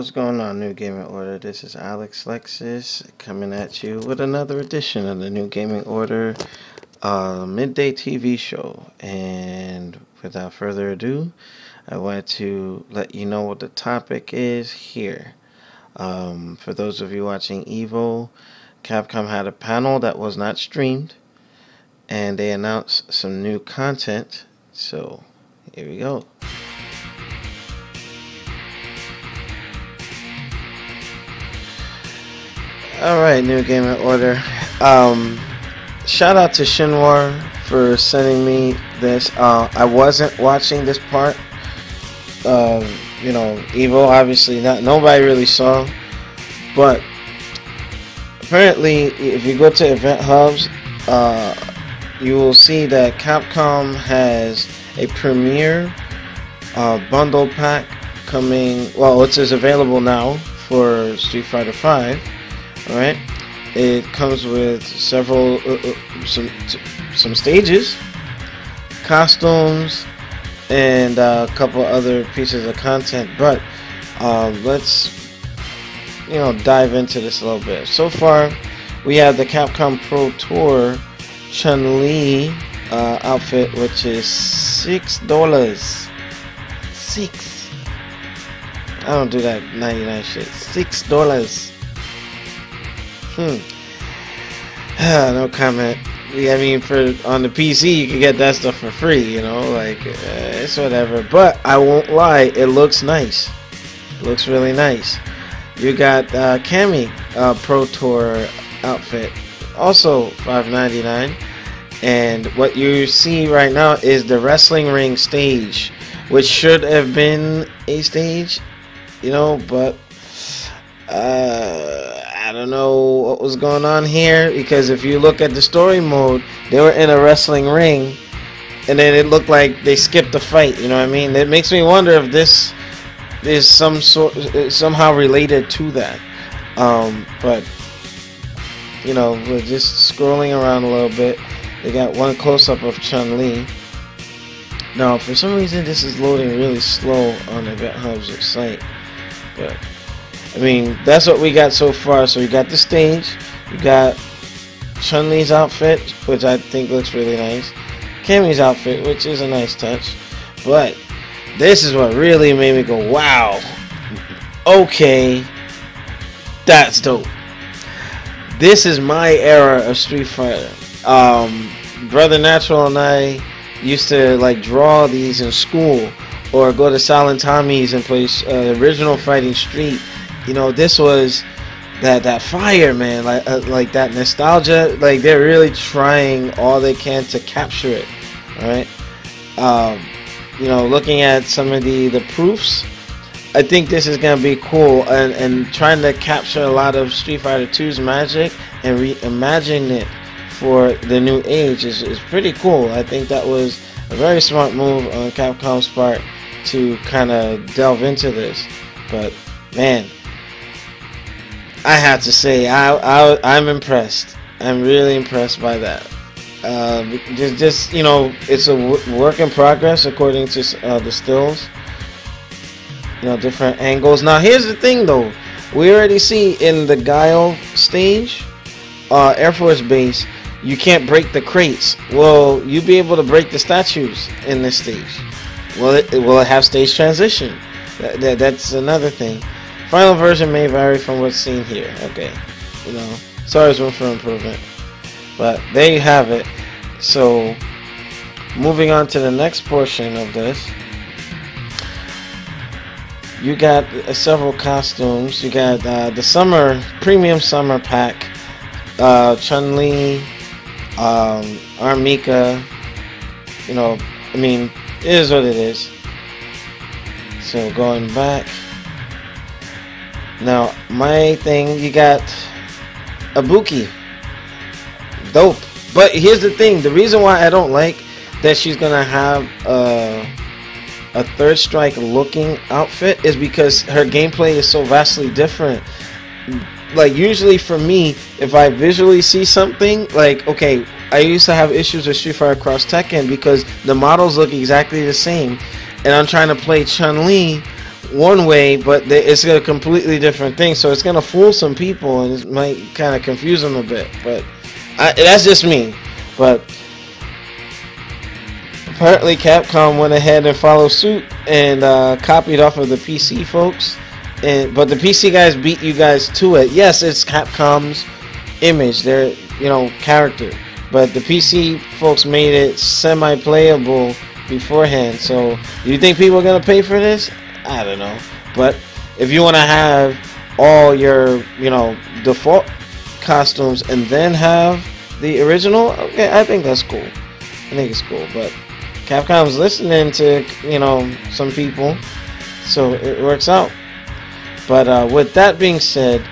What's going on, New Gaming Order? This is Alex Lexus coming at you with another edition of the New Gaming Order midday TV show. And without further ado, I want to let you know what the topic is here. For those of you watching Evo, Capcom had a panel that was not streamed, and they announced some new content. So here we go. Alright, New Gaming Order. Shout out to Shinwar for sending me this. I wasn't watching this part. Evo, obviously nobody really saw. But apparently, if you go to event hubs, you will see that Capcom has a Premier bundle pack coming. Well, it is available now for Street Fighter V. Alright, it comes with several some stages, costumes, and a couple other pieces of content. But let's dive into this a little bit. So far, we have the Capcom Pro Tour Chun-Li outfit, which is $6. I don't do that 99 shit. $6. No comment. I mean, on the PC, you can get that stuff for free. It's whatever. But I won't lie, it looks nice. It looks really nice. You got Cammy Pro Tour outfit, also $5.99. And what you see right now is the wrestling ring stage, which should have been a stage, but I don't know what was going on here, because if you look at the story mode, they were in a wrestling ring, and then it looked like they skipped the fight. You know what I mean? It makes me wonder if this is somehow related to that. But we're just scrolling around a little bit. They got one close-up of Chun-Li. Now, for some reason, this is loading really slow on the Event Hub's site, but I mean, that's what we got so far. So we got the stage, we got Chun-Li's outfit, which I think looks really nice, Cammy's outfit, which is a nice touch, but this is what really made me go, wow, okay, that's dope. This is my era of Street Fighter. Brother Natural and I used to draw these in school, or go to Silent Tommy's and play original Fighting Street. This was that fire, man, like that nostalgia. Like, they're really trying all they can to capture it. All right, looking at some of the proofs, I think this is gonna be cool, and trying to capture a lot of Street Fighter 2's magic and reimagine it for the new age is pretty cool. I think that was a very smart move on Capcom's part to kind of delve into this. But man, I have to say, I'm impressed. I'm really impressed by that. Just it's a work in progress according to the stills. Different angles. Now here's the thing though, we already see in the Guile stage, Air Force Base, you can't break the crates. Will you be able to break the statues in this stage? Will it have stage transition? That's another thing. Final version may vary from what's seen here. Okay, it's always room for improvement. But there you have it. So, moving on to the next portion of this, you got several costumes. You got the premium summer pack, Chun-Li, Armika. I mean, it is what it is. So going back. Now, my thing, you got Ibuki. Dope. But here's the thing. The reason why I don't like that she's going to have a Third Strike looking outfit is because her gameplay is so vastly different. Like, usually for me, if I visually see something, okay, I used to have issues with Street Fighter Cross Tekken because the models look exactly the same. And I'm trying to play Chun-Li one way, but it's a completely different thing. So it's gonna fool some people, and it might kind of confuse them a bit. But that's just me. But apparently, Capcom went ahead and followed suit and copied off of the PC folks. But the PC guys beat you guys to it. Yes, it's Capcom's image, their character. But the PC folks made it semi-playable beforehand. So, do you think people are gonna pay for this? I don't know. But if you want to have all your, default costumes and then have the original, okay, I think that's cool. I think it's cool. But Capcom's listening to, some people, so it works out. But with that being said,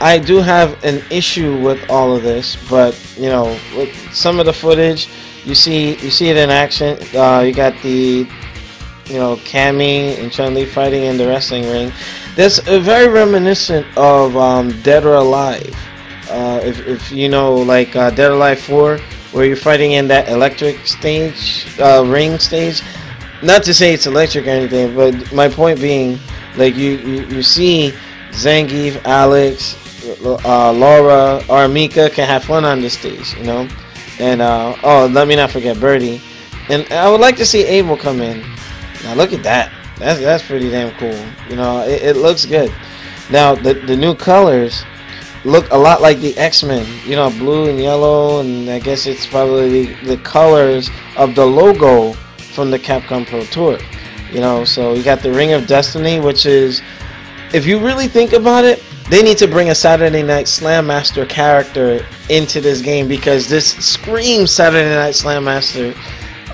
I do have an issue with all of this. But with some of the footage, you see it in action. You got the Cammy and Chun-Li fighting in the wrestling ring. That's very reminiscent of Dead or Alive. If you know, like Dead or Alive 4, where you're fighting in that electric stage, ring stage. Not to say it's electric or anything, but my point being, like you see Zangief, Alex, Laura, Armika can have fun on this stage, And let me not forget Birdie. And I would like to see Abel come in. Now look at that. That's pretty damn cool. It looks good. Now the new colors look a lot like the X-Men. Blue and yellow, and I guess it's probably the colors of the logo from the Capcom Pro Tour. So you got the Ring of Destiny, which is, if you really think about it, they need to bring a Saturday Night Slam Master character into this game, because this screams Saturday Night Slam Master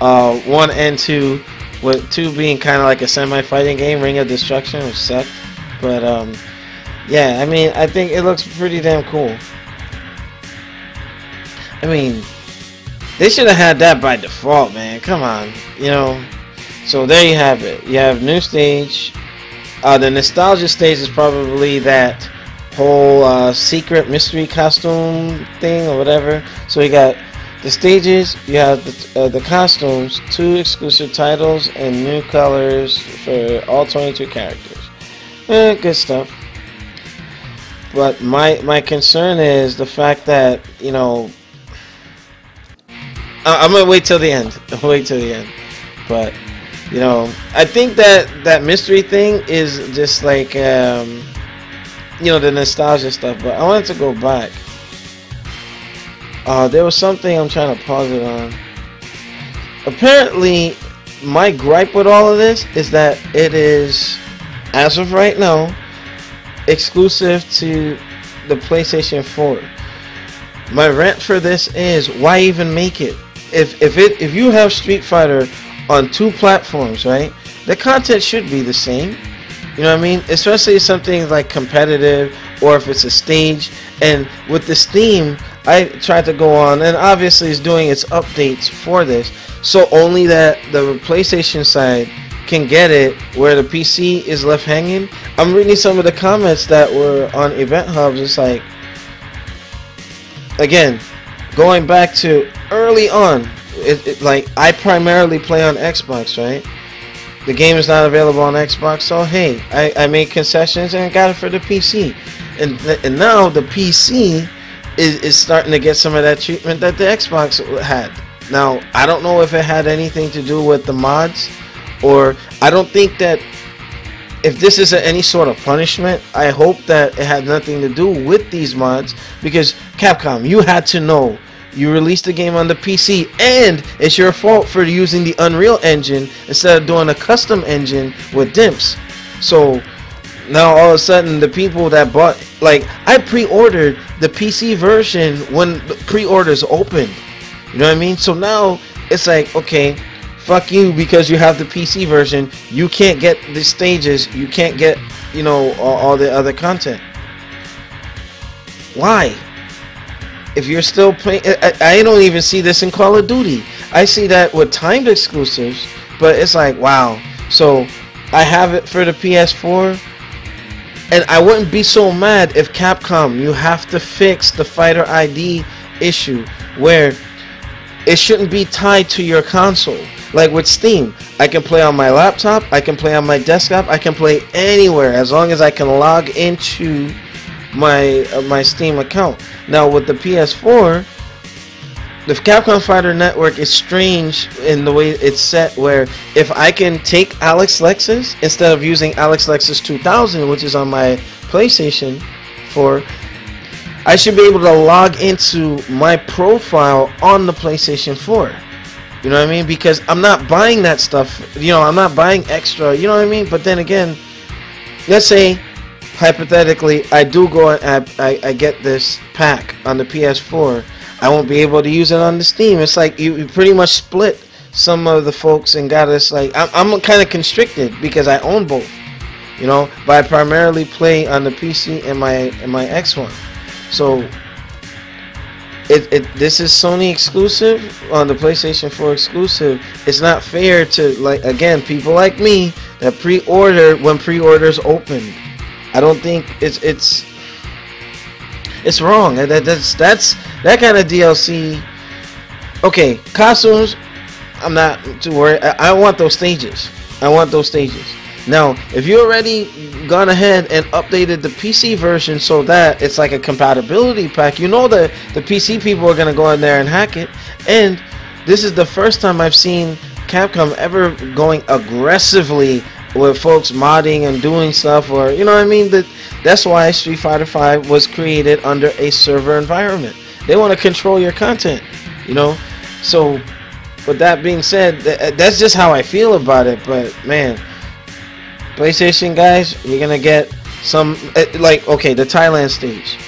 1 and 2. With 2 being kind of like a semi-fighting game, Ring of Destruction, which sucked. But, yeah, I mean, I think it looks pretty damn cool. I mean, they should have had that by default, man. Come on, So there you have it. You have new stage. The nostalgia stage is probably that whole secret mystery costume thing or whatever. So you got the stages, you have the costumes, 2 exclusive titles, and new colors for all 22 characters. Good stuff. But my concern is the fact that, I'm going to wait till the end. But, I think that mystery thing is just like, the nostalgia stuff. But I wanted to go back. There was something I'm trying to pause it on. Apparently, my gripe with all of this is that it is, as of right now, exclusive to the PlayStation 4. My rant for this is, why even make it? If you have Street Fighter on 2 platforms, right? The content should be the same. You know what I mean? Especially if something like competitive, or if it's a stage. And with this theme, I tried to go on, and obviously it's doing its updates for this, so only that the PlayStation side can get it, where the PC is left hanging. I'm reading some of the comments that were on Event Hubs. It's like, again, going back to early on, like, I primarily play on Xbox, right? The game is not available on Xbox, so hey, I made concessions and got it for the PC. And now the PC is starting to get some of that treatment that the Xbox had. Now, I don't know if it had anything to do with the mods, or I don't think that if this is any sort of punishment, I hope that it had nothing to do with these mods, because Capcom, you had to know. You released the game on the PC, and it's your fault for using the Unreal Engine instead of doing a custom engine with dimps. So now all of a sudden the people that bought, like, I pre-ordered the PC version when the pre-orders opened. You know what I mean? So now it's like, okay, fuck you, because you have the PC version, you can't get the stages, you can't get, all the other content. Why? If you're still playing, I don't even see this in Call of Duty. I see that with timed exclusives, but it's like, wow. So I have it for the PS4, and I wouldn't be so mad if Capcom, you have to fix the Fighter ID issue, where it shouldn't be tied to your console. Like with Steam, I can play on my laptop, I can play on my desktop, I can play anywhere as long as I can log into my Steam account. Now with the PS4, the Capcom Fighter Network is strange in the way it's set, where if I can take Alex Lexus instead of using Alex Lexus 2000, which is on my PlayStation 4, I should be able to log into my profile on the PlayStation 4. You know what I mean? Because I'm not buying that stuff. You know, I'm not buying extra. You know what I mean? But then again, let's say hypothetically I do go and I get this pack on the PS4. I won't be able to use it on the Steam. It's like you pretty much split some of the folks and got us like I'm kind of constricted because I own both, you know, but I primarily play on the PC and my X1. So this is Sony exclusive on the PlayStation 4 exclusive. It's not fair to, like, again, people like me that pre-order when pre-orders opened. I don't think it's wrong. That's that kind of DLC. Okay, costumes, I'm not too worried. I want those stages. I want those stages. Now, if you already gone ahead and updated the PC version so that it's like a compatibility pack, you know that the PC people are gonna go in there and hack it. And this is the first time I've seen Capcom ever going aggressively with folks modding and doing stuff, or you know what I mean. That's why Street Fighter V was created under a server environment. They want to control your content, you know. So, with that being said, that's just how I feel about it. But man, PlayStation guys, you're gonna get some, like, okay, the Thailand stage.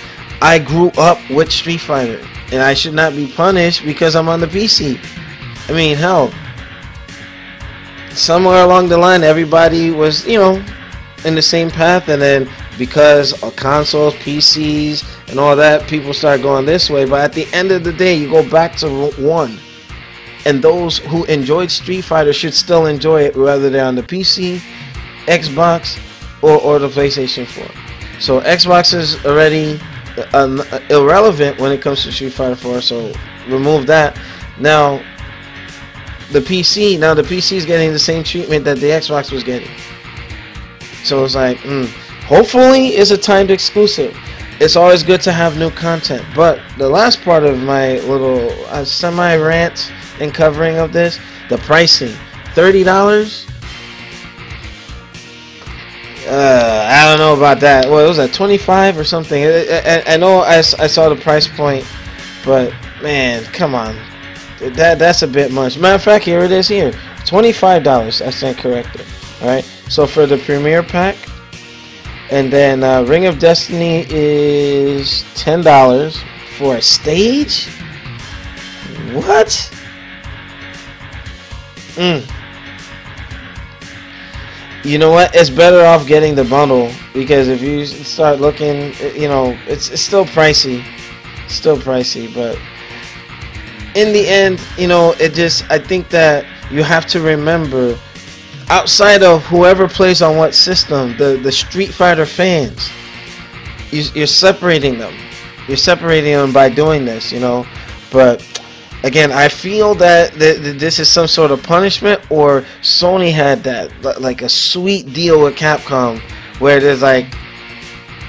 I grew up with Street Fighter, and I should not be punished because I'm on the PC. I mean, hell, somewhere along the line, everybody was, you know, in the same path, and then because of consoles, PCs, and all that, people start going this way. But at the end of the day, you go back to one, and those who enjoyed Street Fighter should still enjoy it, whether they're on the PC, Xbox, or the PlayStation 4. So Xbox is already irrelevant when it comes to Street Fighter 4, so remove that. Now the PC is getting the same treatment that the Xbox was getting. So it's like, hopefully it's a timed exclusive. It's always good to have new content. But the last part of my little semi-rant and covering of this, the pricing, $30. I don't know about that. Well, it was at 25 or something. I know I saw the price point, but man, come on, that's a bit much. Matter of fact, here it is here, $25. I stand corrected. All right. So for the Premier Pack, and then Ring of Destiny is $10 for a stage. What? You know what? It's better off getting the bundle, because if you start looking, you know, it's still pricey. Still pricey, but in the end, you know, I think that you have to remember, outside of whoever plays on what system, the Street Fighter fans, you're separating them. You're separating them by doing this, you know. But again, I feel that this is some sort of punishment, or Sony had that, like a sweet deal with Capcom, where there's like,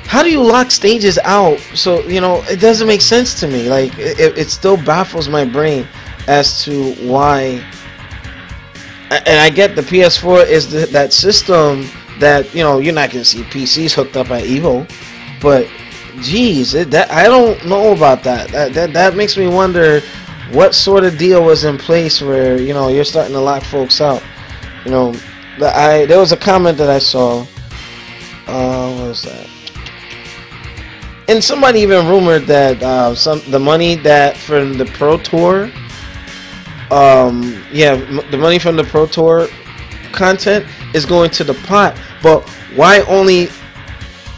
how do you lock stages out? So, you know, it doesn't make sense to me. Like, it still baffles my brain as to why. And I get the PS4 is that system that, you know, you're not going to see PCs hooked up at Evo, but geez, that I don't know about that. That makes me wonder what sort of deal was in place where, you know, you're starting to lock folks out. You know, there was a comment that I saw. What was that? And somebody even rumored that the money that from the Pro Tour, the money from the Pro Tour content is going to the pot. But why only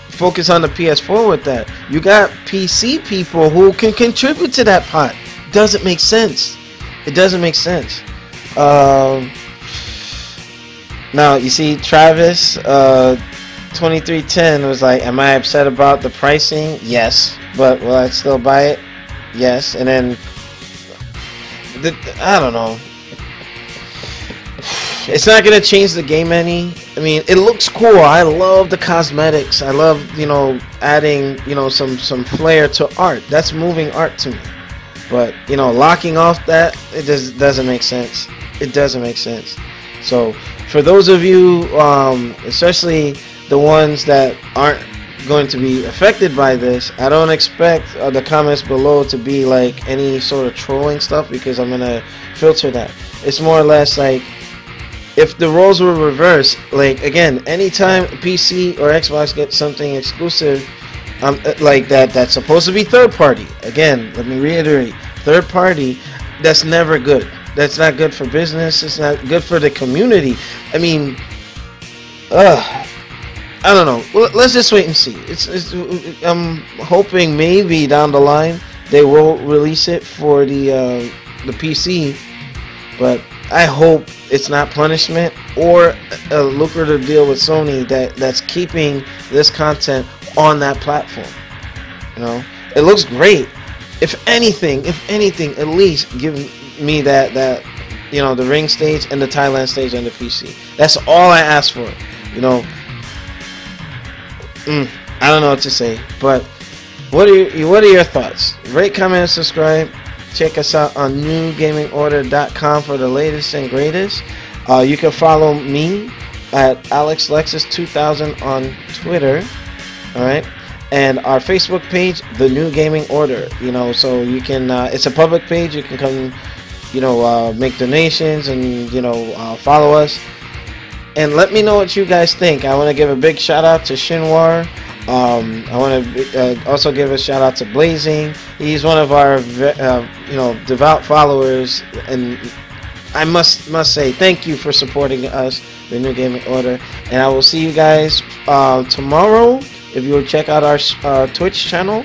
focus on the PS4 with that? You got PC people who can contribute to that pot. Doesn't make sense. It doesn't make sense. Now you see, Travis 2310 was like, am I upset about the pricing? Yes. But will I still buy it? Yes. And then I don't know. It's not gonna change the game any. I mean, it looks cool. I love the cosmetics. I love, you know, adding, you know, some flair to art. That's moving art to me. But, you know, locking off that, it just doesn't make sense. It doesn't make sense. So for those of you, especially the ones that aren't going to be affected by this, I don't expect the comments below to be like any sort of trolling stuff, because I'm gonna filter that. It's more or less like, if the roles were reversed, like, again, anytime PC or Xbox gets something exclusive like that's supposed to be third party, again, let me reiterate, third party, that's never good. That's not good for business. It's not good for the community. I mean, I don't know. Well, let's just wait and see. I'm hoping maybe down the line they will release it for the PC, but I hope it's not punishment or a lucrative deal with Sony that's keeping this content on that platform. You know, it looks great. If anything, at least give me that you know, the ring stage and the Thailand stage on the PC. That's all I ask for. You know, I don't know what to say, but what are your thoughts? Rate, comment, and subscribe. Check us out on Newgamingorder.com for the latest and greatest. You can follow me at AlexLexus2000 on Twitter. Alright, and our Facebook page, The New Gaming Order. You know, so you can, it's a public page. You can come, you know, make donations and, you know, follow us. And let me know what you guys think. I want to give a big shout out to Shinwar. I want to also give a shout out to Blazing. He's one of our you know, devout followers, and I must say thank you for supporting us, the New Gaming Order. And I will see you guys tomorrow. If you will check out our Twitch channel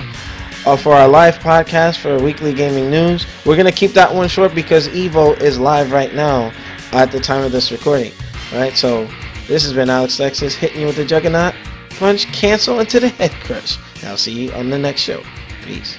for our live podcast for weekly gaming news. We're gonna keep that one short because Evo is live right now at the time of this recording. All right, so this has been Alex Lexus hitting you with the Juggernaut Punch, cancel into the head crush. I'll see you on the next show. Peace.